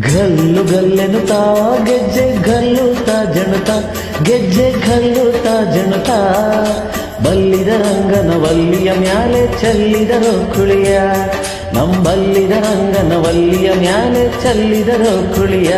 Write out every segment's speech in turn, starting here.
ಗಲ್ಲು ಗಲ್ಲೆನುತ ಗೆಜ್ಜೆ ಗಲ್ಲುತ ಜಣತ ಗೆಜ್ಜೆ ಗಲ್ಲುತ ಜಣತ ಬಲ್ಲಿದ ರಂಗನ ವಲ್ಲಿಯ ಮ್ಯಾಲೆ ಚೆಲ್ಲಿದರೋ ಕುಳಿಯ ನಂಬಲ್ಲಿದ ರಂಗನ ವಲ್ಲಿಯ ಮ್ಯಾಲೆ ಚೆಲ್ಲಿದರೋ ಕುಳಿಯ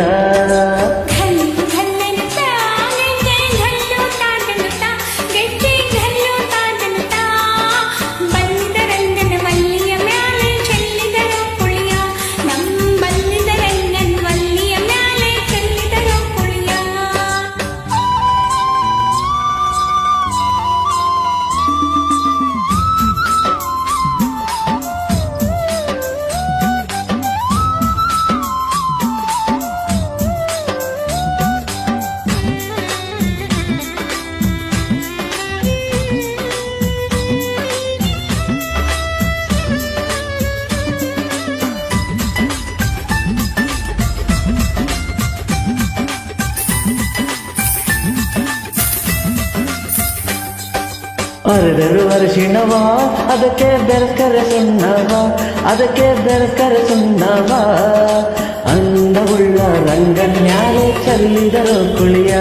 ಅರೆದರು ಅರಿಶಿಣವ ಅದಕ್ಕೆ ಬೆರಕರೆ ಸುಣ್ಣವ ಅದಕ್ಕೆ ಬೆರಕರೆ ಸುಣ್ಣವ ಅಂದವುಳ್ಳ ರಂಗನ್ಯಾಲೆ ಚೆಲ್ಲಿದರೋ ಕುಳಿಯ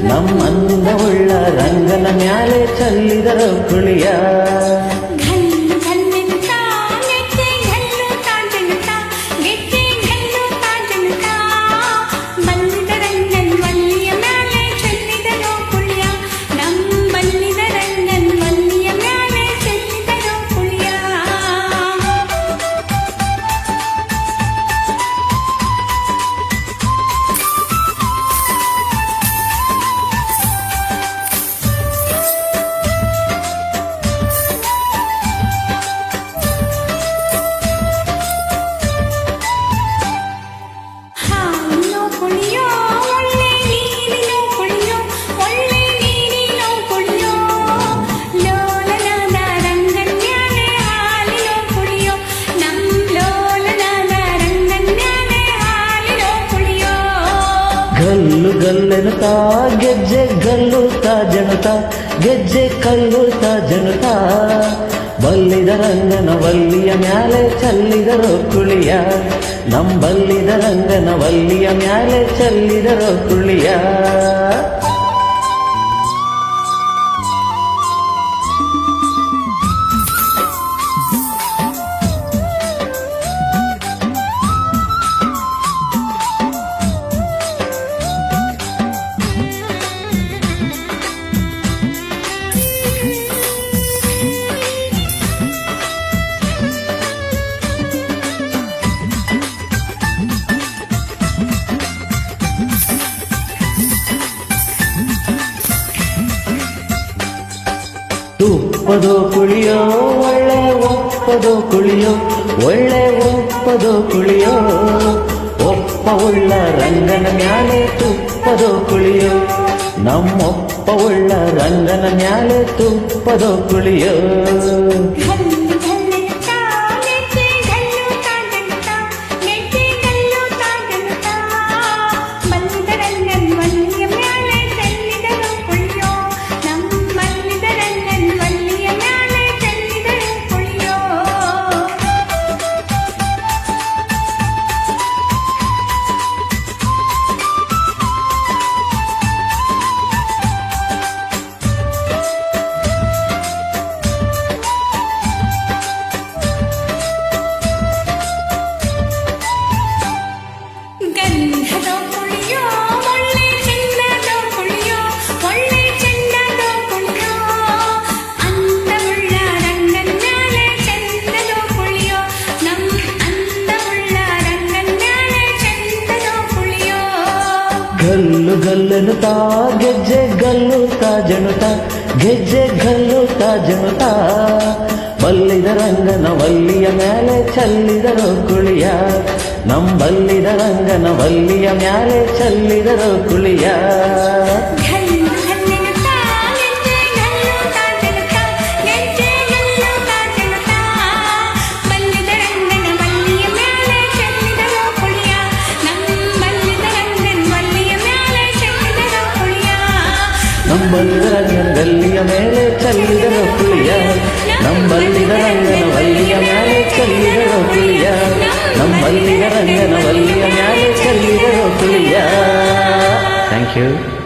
ನಮ್ಮಂದವುಳ್ಳ ರಂಗನ ಮ್ಯಾಲೆ ಚೆಲ್ಲಿದರೋ ಕುಳಿಯ ಗಲ್ಲು ಗಲ್ಲೆನುತ ಗೆಜ್ಜೆ ಗಲ್ಲುತ ಜಣತ ಗೆಜ್ಜೆ ಕಲ್ಲುತ ಜಣತ ಬಲ್ಲಿದ ರಂಗನ ವಲ್ಲಿಯ ಮ್ಯಾಲೆ ಚೆಲ್ಲಿದರೋ ಕುಳಿಯ ನಂಬಲ್ಲಿದ ರಂಗನ ವಲ್ಲಿಯ ಮ್ಯಾಲೆ ಚೆಲ್ಲಿದರೋ ಕುಳಿಯ ತುಪ್ಪದೋ ಕುಳಿಯೋ ಒಳ್ಳೆ ಒಪ್ಪದೋ ಕುಳಿಯೋ ಒಳ್ಳೆ ಒಪ್ಪದೋ ಕುಳಿಯೋ ಒಪ್ಪವುಳ್ಳ ರಂಗನ ಮ್ಯಾಲೆ ತುಪ್ಪದೋ ಕುಳಿಯೋ ನಮ್ಮೊಪ್ಪವುಳ್ಳ ರಂಗನ ಮ್ಯಾಲೆ ತುಪ್ಪದೋ ಕುಳಿಯೋ ಗಲ್ಲು ಗಲ್ಲೆನುತ ಗೆಜ್ಜೆ ಗಲ್ಲುತ ಜಣುತ ಗೆಜ್ಜೆ ಗಲ್ಲುತ ಜಣುತ ಬಲ್ಲಿದ ರಂಗನ ವಲ್ಲಿಯ ಮ್ಯಾಲೆ ಚೆಲ್ಲಿದರೋ ಕುಳಿಯ ನಂಬಲ್ಲಿದ ರಂಗನ ವಲ್ಲಿಯ ಮ್ಯಾಲೆ ಚೆಲ್ಲಿದರೋ ಕುಳಿಯ ನಂಬಲ್ಲಿದ ರಂಗನ ವಲ್ಲಿಯ ಮೇಲೆ ಚೆಲ್ಲಿದರೋ ಕುಳಿಯ ನಂಬಲ್ಲಿದ ರಂಗನ ವಲ್ಲಿಯ ಮೇಲೆ ಚೆಲ್ಲಿದರೋ ಕುಳಿಯ ನಮ್ಮಲ್ಲಿಯ ರಂಗನ ವಲ್ಲಿಯ ಮ್ಯಾಲೆ ಚೆಲ್ಲಿದರು ತುಳಿಯ. Thank you.